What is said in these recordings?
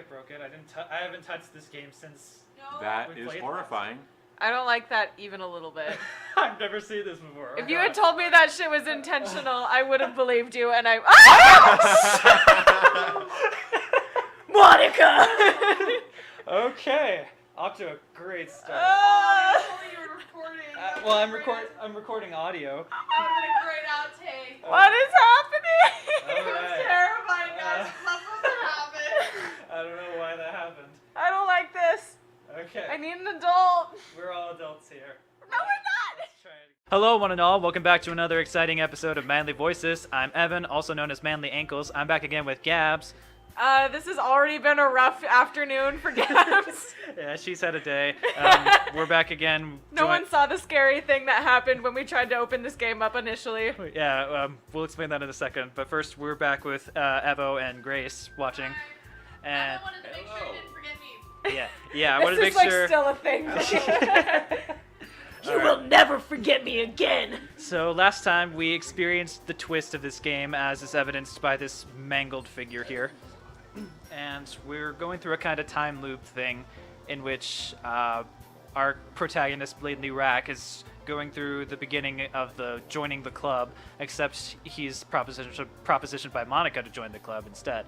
I broke it. I haven't touched this game since. No. That is horrifying. I don't like that even a little bit. I've never seen this before. If you had told me that shit was intentional, I would have believed you, and I... Monica! Okay, off to a great start. You're recording. Well, I'm recording audio. That would have been a great outtake. What is happening? It was terrifying, guys. That's what happened. I don't know why that happened. I don't like this. Okay. I need an adult. We're all adults here. No, we're not. Let's try it. Hello, one and all. Welcome back to another exciting episode of Manly Voices. I'm Evan, also known as Manly Ankles. I'm back again with Gabs. This has already been a rough afternoon for Gabs. Yeah, she's had a day. We're back again. No one saw the scary thing that happened when we tried to open this game up initially. Yeah, we'll explain that in a second. But first, we're back with Evo and Grace watching. And I wanted to make sure you didn't forget me. yeah, I wanted to make this is sure. still a thing. You will never forget me again. So last time we experienced the twist of this game, as is evidenced by this mangled figure here. And we're going through a kind of time loop thing in which our protagonist, Blatantly Rack, is going through the beginning of the joining the club, except he's propositioned by Monica to join the club instead.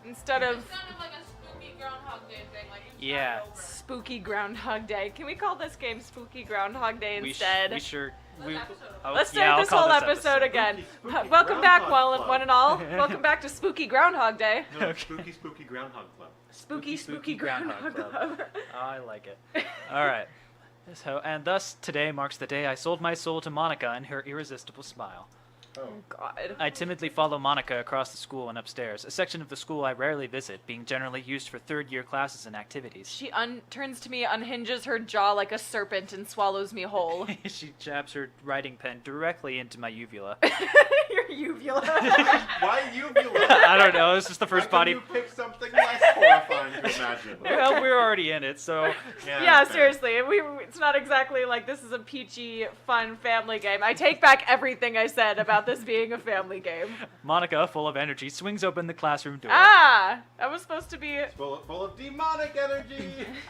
Instead of It's kind of like a spooky Groundhog Day thing. Like you Yeah. start over. Spooky Groundhog Day. Can we call this game Spooky Groundhog Day We instead? sure. This episode. Let's yeah, start I'll this call whole episode again. Spooky Welcome back, Groundhog one Club. and all. Welcome back to Spooky Groundhog Day. No, Okay. spooky Groundhog Club. Spooky Groundhog Club. Oh, I like it. All right. So, and thus today marks the day I sold my soul to Monica and her irresistible smile. Oh. God. I timidly follow Monica across the school and upstairs, a section of the school I rarely visit, being generally used for third-year classes and activities. She turns to me, unhinges her jaw like a serpent, and swallows me whole. She jabs her writing pen directly into my uvula. Your uvula. Why uvula? I don't know, it's just the first Why body... couldn't you pick something less horrifying to imagine? Well, we're already in it, so... Yeah, fair. seriously. It's not exactly like this is a peachy, fun family game. I take back everything I said about this being a family game. Monica, full of energy, swings open the classroom door. Ah! That was supposed to be... It's full of demonic energy.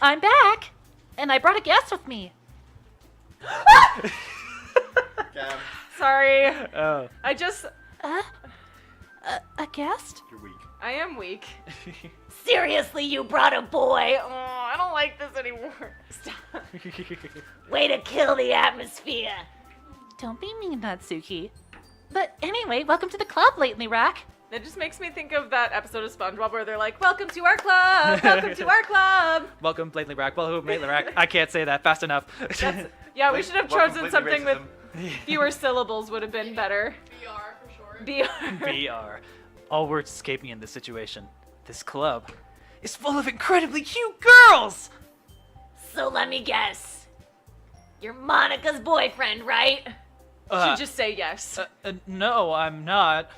I'm back, and I brought a guest with me. Gab, Sorry. Oh. I just... A guest? you're weak. I am weak. Seriously, you brought a boy. Oh, I don't like this anymore. Stop. Way to kill the atmosphere. Don't be mean, Natsuki. But anyway, welcome to the club, Lately Rack. It just makes me think of that episode of SpongeBob where they're like, "Welcome to our club! Welcome to our club!" Welcome, Blatantly Rack. Welcome, Blatantly Rack. I can't say that fast enough. Yeah, we should have Welcome, chosen Blatantly something with Racism. fewer syllables would have been better. VR for sure. BR. BR. All words escape me in this situation. This club is full of incredibly cute girls! So let me guess. You're Monica's boyfriend, right? Should just say yes. No, I'm not.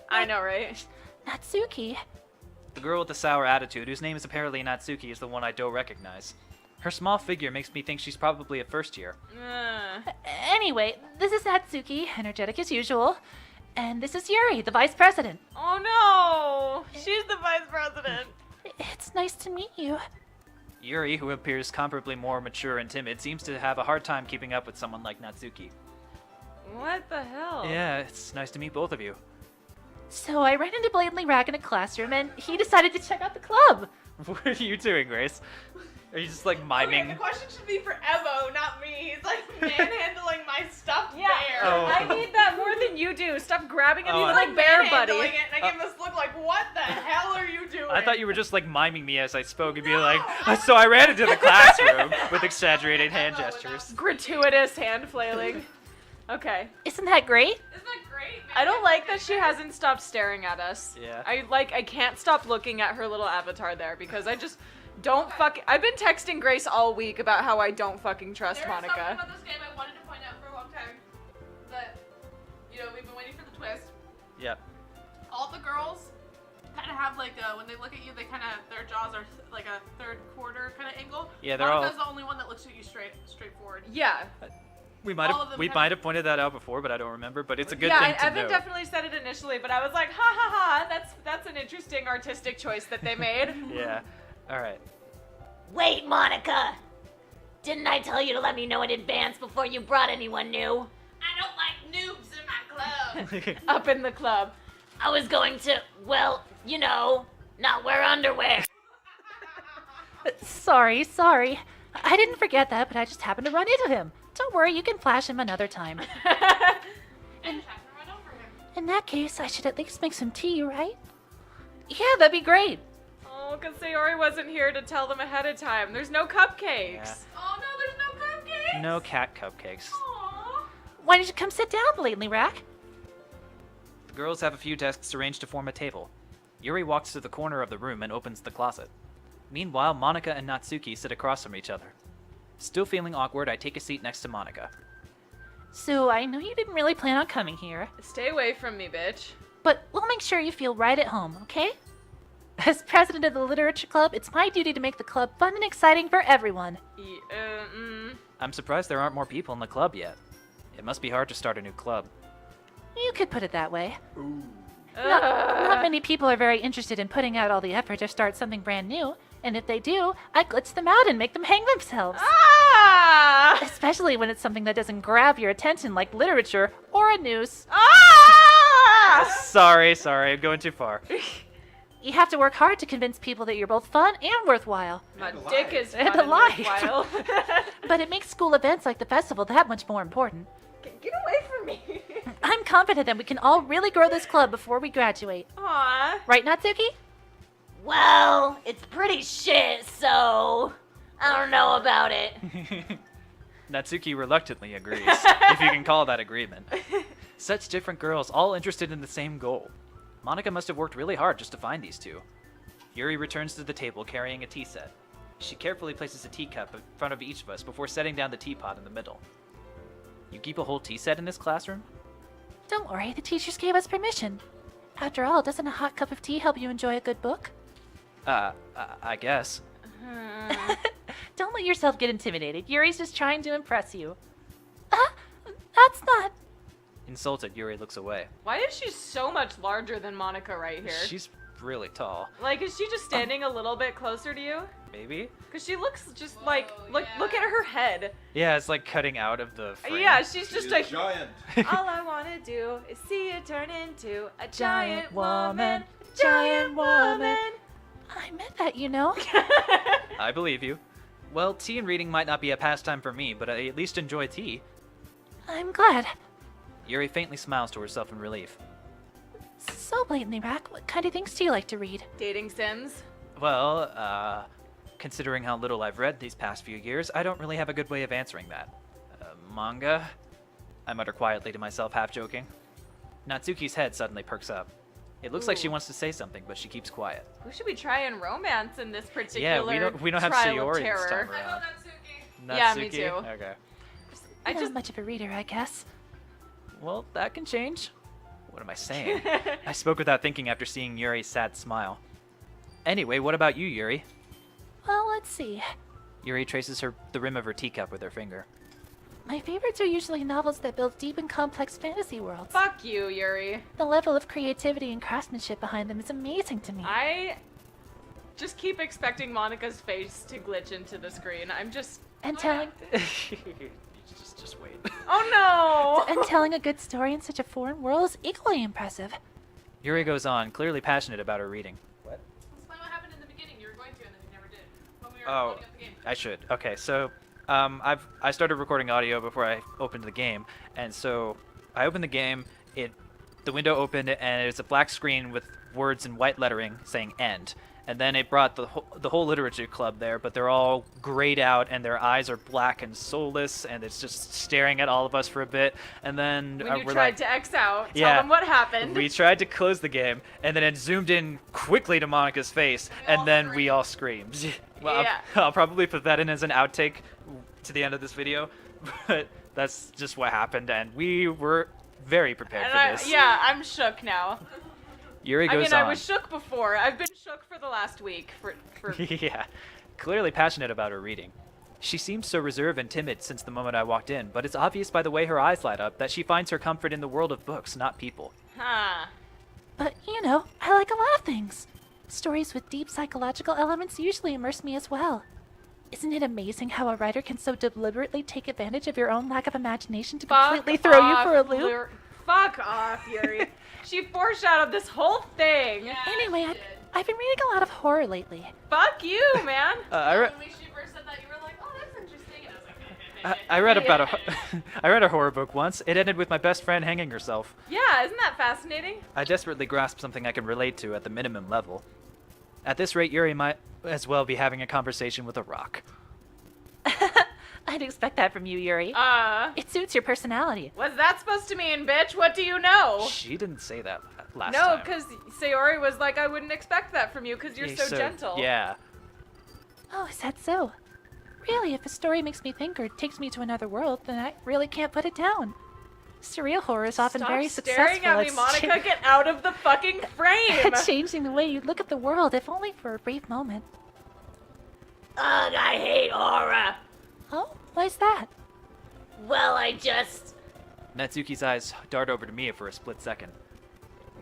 I know, right? Natsuki. The girl with the sour attitude, whose name is apparently Natsuki, is the one I don't recognize. Her small figure makes me think she's probably a first year. Anyway, this is Natsuki, energetic as usual. And this is Yuri, the vice president. Oh no! She's the vice president. It's nice to meet you. Yuri, who appears comparably more mature and timid, seems to have a hard time keeping up with someone like Natsuki. What the hell? Yeah, it's nice to meet both of you. So I ran into Blatantly Rack in a classroom, and he decided to check out the club. What are you doing, Grace? Are you just like miming? Okay, the question should be for Evo, not me. He's like manhandling my stuffed Yeah, bear. Oh. I need that more than you do. Stop grabbing at Oh, me, I- little bear buddy. Manhandling it, and I give him this look like, what the hell are you doing? I thought you were just like miming me as I spoke and be like, so I ran into the classroom with exaggerated hand gestures. Gratuitous hand flailing. Okay. Isn't that great? Isn't that great, man? I don't like that she hasn't stopped staring at us. Yeah. I can't stop looking at her little avatar there because I just don't I've been texting Grace all week about how I don't fucking trust There's something Monica. about this game I wanted to point out for a long time. That, we've been waiting for the twist. Yep. All the girls kind of have like when they look at you, they kind of their jaws are like a third quarter kind of angle. Yeah, they're all- Monica's the only one that looks at you straight forward. Yeah. We might all of have them we have- might have pointed that out before, but I don't remember. But it's a good yeah, thing to Evan know. definitely said it initially, but I was like, ha ha ha, that's an interesting artistic choice that they made. Yeah. All right. Wait, Monica! Didn't I tell you to let me know in advance before you brought anyone new? I don't like noobs in my club. Up in the club. I was going to, well, you know, not wear underwear. Sorry. I didn't forget that, but I just happened to run into him. Don't worry, you can flash him another time. And just have to run over him. In that case, I should at least make some tea, right? Yeah, that'd be great. Oh, because Sayori wasn't here to tell them ahead of time. There's no cupcakes. Yeah. Oh no, there's no cupcakes. No cat cupcakes. Aww. Why don't you come sit down, Blatantly Rack? The girls have a few desks arranged to form a table. Yuri walks to the corner of the room and opens the closet. Meanwhile, Monica and Natsuki sit across from each other. Still feeling awkward, I take a seat next to Monica. So, I know you didn't really plan on coming here, Stay away from me, bitch. but we'll make sure you feel right at home, okay? As president of the literature club, it's my duty to make the club fun and exciting for everyone. I'm surprised there aren't more people in the club yet. It must be hard to start a new club. You could put it that way. Ooh. Not many people are very interested in putting out all the effort to start something brand new, and if they do, I glitch them out and make them hang themselves. Ah! Especially when it's something that doesn't grab your attention like literature or a noose. Ah! Sorry, I'm going too far. You have to work hard to convince people that you're both fun and worthwhile. My And dick alive. is And fun and alive. worthwhile. But it makes school events like the festival that much more important. Get away from me. I'm confident that we can all really grow this club before we graduate. Aw. Right, Natsuki? Well, it's pretty shit, so I don't know about it. Natsuki reluctantly agrees, if you can call that agreement. Such different girls, all interested in the same goal. Monica must have worked really hard just to find these two. Yuri returns to the table carrying a tea set. She carefully places a teacup in front of each of us before setting down the teapot in the middle. You keep a whole tea set in this classroom? Don't worry, the teachers gave us permission. After all, doesn't a hot cup of tea help you enjoy a good book? I guess. Don't let yourself get intimidated. Yuri's just trying to impress you. That's not... Insulted, Yuri looks away. Why is she so much larger than Monica right here? She's really tall. Like, is she just standing a little bit closer to you? Maybe? Because she looks just like, Whoa, look at her head. Yeah, it's like cutting out of the frame. Yeah, she's She's just a giant. all I wanna do is see you turn into a giant Giant woman. woman, Giant woman. I meant that, you know. I believe you. Well, tea and reading might not be a pastime for me, but I at least enjoy tea. I'm glad. Yuri faintly smiles to herself in relief. So, Blatantly Rack, what kind of things do you like to read? Dating sims. Well, considering how little I've read these past few years, I don't really have a good way of answering that. Manga? I mutter quietly to myself, half joking. Natsuki's head suddenly perks up. It looks like she Ooh. wants to say something, but she keeps quiet. Who should we try in romance in this Yeah, particular we don't have trial Sayori of this terror? time I around. vote Natsuki. Natsuki? Yeah, me too. Okay. I Not just much of a reader, I guess. Well, that can change. What am I saying? I spoke without thinking after seeing Yuri's sad smile. Anyway, what about you, Yuri? Well, let's see. Yuri traces the rim of her teacup with her finger. My favorites are usually novels that build deep and complex fantasy worlds. Fuck you, Yuri. The level of creativity and craftsmanship behind them is amazing to me. I just keep expecting Monica's face to glitch into the screen. I'm just. And telling just wait. Oh no! and telling a good story in such a foreign world is equally impressive. Yuri goes on, clearly passionate about her reading. Explain what happened in the beginning. You were going to, and then you never did. When we were Oh, loading up the game. I should. Okay, so I started recording audio before I opened the game, and so I opened the game. The window opened, and it's a black screen with words in white lettering saying "end." And then it brought the whole literature club there, but they're all grayed out, and their eyes are black and soulless, and it's just staring at all of us for a bit. And then When you we're tried like, to X out, tell Yeah. them what happened. we tried to close the game, and then it zoomed in quickly to Monica's face, We all and then we screamed. all screamed. Well, Yeah. I'll probably put that in as an outtake to the end of this video, but that's just what happened, and we were very prepared And for this. yeah, I'm shook now. Yuri I goes mean, on. I was shook before. I've been shook for the last week. For Yeah, clearly passionate about her reading. She seems so reserved and timid since the moment I walked in, but it's obvious by the way her eyes light up that she finds her comfort in the world of books, not people. Huh. But, you know, I like a lot of things. Stories with deep psychological elements usually immerse me as well. Isn't it amazing how a writer can so deliberately take advantage of your own lack of imagination to completely throw you for a loop? Fuck off, Yuri. She foreshadowed this whole thing. Yeah, Anyway, she did. I've been reading a lot of horror lately. Fuck you, man. When she first said that, you were like, oh, that's interesting. And I was like, I read about I read a horror book once. It ended with my best friend hanging herself. Yeah, isn't that fascinating? I desperately grasped something I can relate to at the minimum level. At this rate, Yuri might as well be having a conversation with a rock. I'd expect that from you, Yuri. It suits your personality. What's that supposed to mean, bitch? What do you know? She didn't say that last No, time. because Sayori was like, I wouldn't expect that from you because you're so gentle. Yeah. Oh, is that so? Really, if a story makes me think or takes me to another world, then I really can't put it down. Surreal horror is often Stop very staring successful at me, Monica. Get out of the fucking frame. at changing the way you look at the world, if only for a brief moment. Ugh, I hate horror. Oh, why's that? Well, I just... Natsuki's eyes dart over to me for a split second.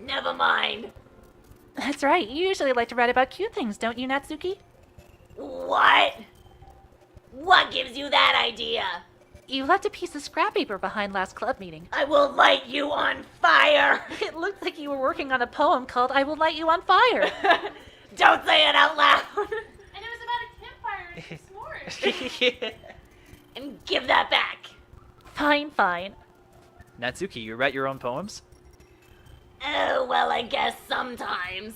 Never mind. That's right, you usually like to write about cute things, don't you, Natsuki? What? What gives you that idea? You left a piece of scrap paper behind last club meeting. I will light you on fire. It looked like you were working on a poem called I Will Light You on Fire. Don't say it out loud. And it was about a campfire and some s'mores. And give that back. Fine, fine. Natsuki, you write your own poems? Oh, well, I guess sometimes.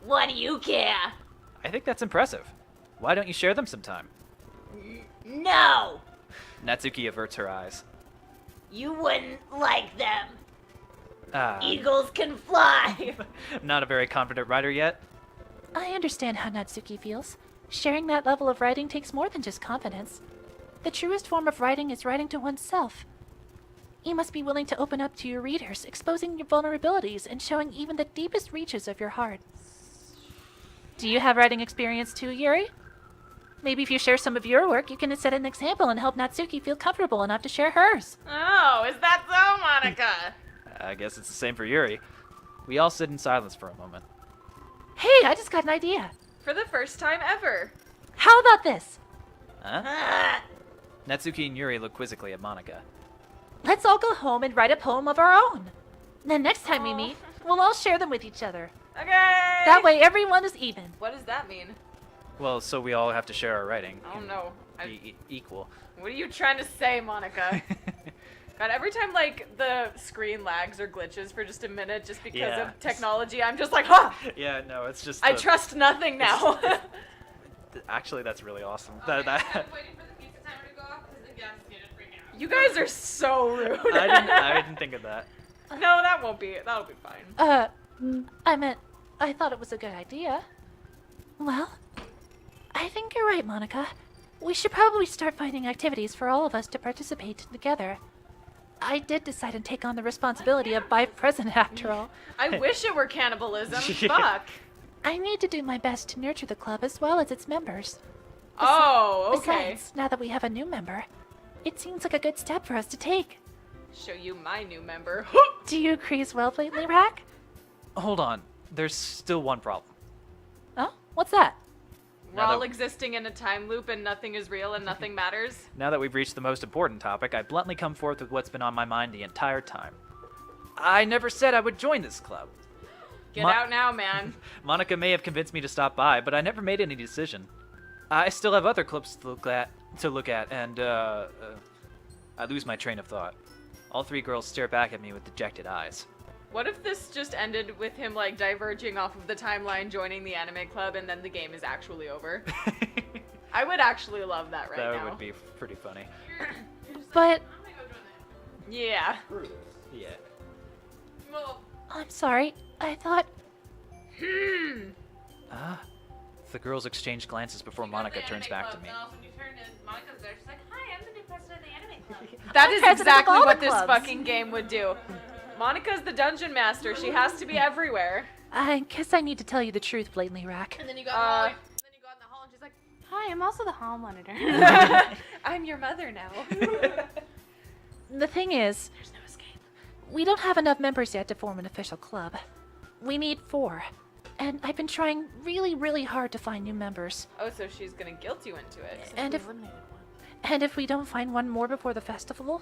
What do you care? I think that's impressive. Why don't you share them sometime? No. Natsuki averts her eyes. You wouldn't like them. Ah, Eagles can fly. not a very confident writer yet. I understand how Natsuki feels. Sharing that level of writing takes more than just confidence. The truest form of writing is writing to oneself. You must be willing to open up to your readers, exposing your vulnerabilities and showing even the deepest reaches of your heart. Do you have writing experience too, Yuri? Maybe if you share some of your work, you can set an example and help Natsuki feel comfortable enough to share hers. Oh, is that so, Monica? I guess it's the same for Yuri. We all sit in silence for a moment. Hey, I just got an idea. For the first time ever. How about this? Huh? Natsuki and Yuri look quizzically at Monica. Let's all go home and write a poem of our own. Then next time we meet, we'll all share them with each other. Okay. That way everyone is even. What does that mean? Well, so we all have to share our writing. Oh no. Be equal. What are you trying to say, Monica? God, every time like the screen lags or glitches for just a minute just because Yeah. of technology, I'm just like, huh! Yeah, no, it's just. I trust nothing now. Actually, that's really awesome. Okay, That, I'm waiting for the pizza timer to go off because the gas is going to freak out. You guys are so rude. I didn't think of that. No, that won't be. That'll be fine. I thought it was a good idea. Well, I think you're right, Monica. We should probably start finding activities for all of us to participate together. I did decide to take on the responsibility of vice president after all. I wish it were cannibalism. Yeah. Fuck. I need to do my best to nurture the club as well as its members. Oh, okay. Besides, now that we have a new member, it seems like a good step for us to take. Show you my new member. Do you agree as well, Blatantly Rack? Hold on. There's still one problem. Oh, what's that? We're Now all that- existing in a time loop and nothing is real and nothing matters. Now that we've reached the most important topic, I bluntly come forth with what's been on my mind the entire time. I never said I would join this club. Get out now, man. Monica may have convinced me to stop by, but I never made any decision. I still have other clubs to look at, and I lose my train of thought. All three girls stare back at me with dejected eyes. What if this just ended with him like diverging off of the timeline, joining the anime club, and then the game is actually over? I would actually love that right now. That would be pretty funny. You're just But- like, I'm going to go join that. Yeah. Yeah. Well, I'm sorry. I thought... The girls exchange glances before you go to Monica the turns anime back club, to me. and also when you turn in, Monica's there. She's like, hi, I'm the new president of the anime club. That I'm is president of exactly all the what this clubs. fucking game would do. Monica's the dungeon master. She has to be everywhere. I guess I need to tell you the truth, Blatantly Rack. And then you go in the hallway. And then you go out in the hall, and she's like, Hi, I'm also the hall monitor. I'm your mother now. The thing is, There's no escape. we don't have enough members yet to form an official club. We need 4. And I've been trying really, really hard to find new members. Oh, so she's gonna guilt you into it. And if eliminated one. and if we don't find one more before the festival,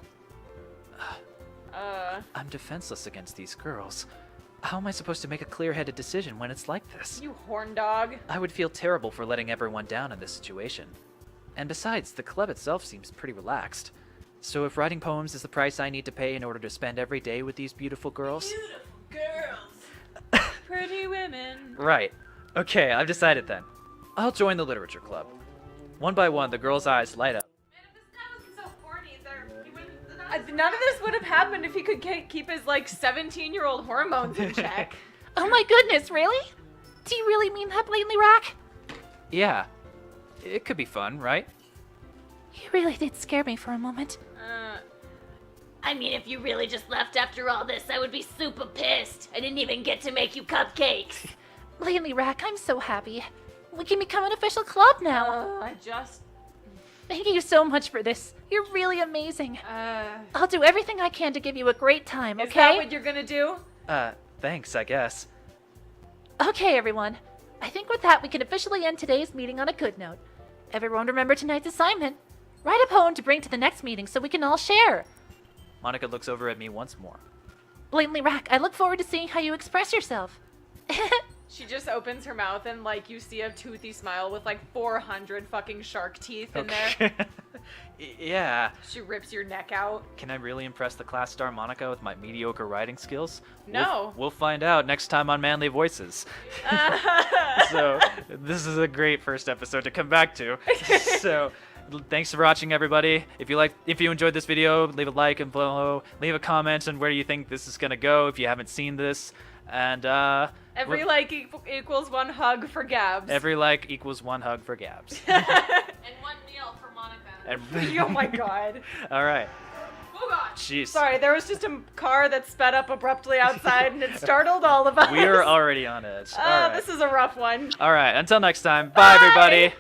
I'm defenseless against these girls. How am I supposed to make a clear-headed decision when it's like this? You horn dog. I would feel terrible for letting everyone down in this situation. And besides, the club itself seems pretty relaxed. So if writing poems is the price I need to pay in order to spend every day with these beautiful girls... Beautiful girls. Pretty women. Right. Okay, I've decided then. I'll join the literature club. One by one, the girls' eyes light up. Man, if this guy wasn't so horny, he wouldn't. None of this would have happened if he could keep his, like, 17-year-old hormones in check. oh my goodness, really? Do you really mean that, blatantly, Rack? Yeah. It could be fun, right? You really did scare me for a moment. I mean, if you really just left after all this, I would be super pissed. I didn't even get to make you cupcakes. Blatantly, Rack, I'm so happy. We can become an official club now. I just... Thank you so much for this. You're really amazing. I'll do everything I can to give you a great time, okay? Is that what you're gonna do? Thanks, I guess. Okay, everyone. I think with that, we can officially end today's meeting on a good note. Everyone remember tonight's assignment. Write a poem to bring to the next meeting so we can all share. Monica looks over at me once more. Blatantly, Rack, I look forward to seeing how you express yourself. She just opens her mouth and, like, you see a toothy smile with, like, 400 fucking shark teeth in there. Yeah. She rips your neck out. Can I really impress the class star Monica with my mediocre writing skills? No. We'll find out next time on Manly Voices. So, this is a great first episode to come back to. So, thanks for watching, everybody. If you enjoyed this video, leave a like and below. Leave a comment on where you think this is gonna go if you haven't seen this. And Every like equals one hug for Gabs. every like equals one hug for Gabs. And one meal for Monica. Oh my god. All right. Oh god. Jeez. Sorry, there was just a car that sped up abruptly outside and it startled all of us. We are already on edge. All right. This is a rough one. All right. Until next time. Bye, everybody.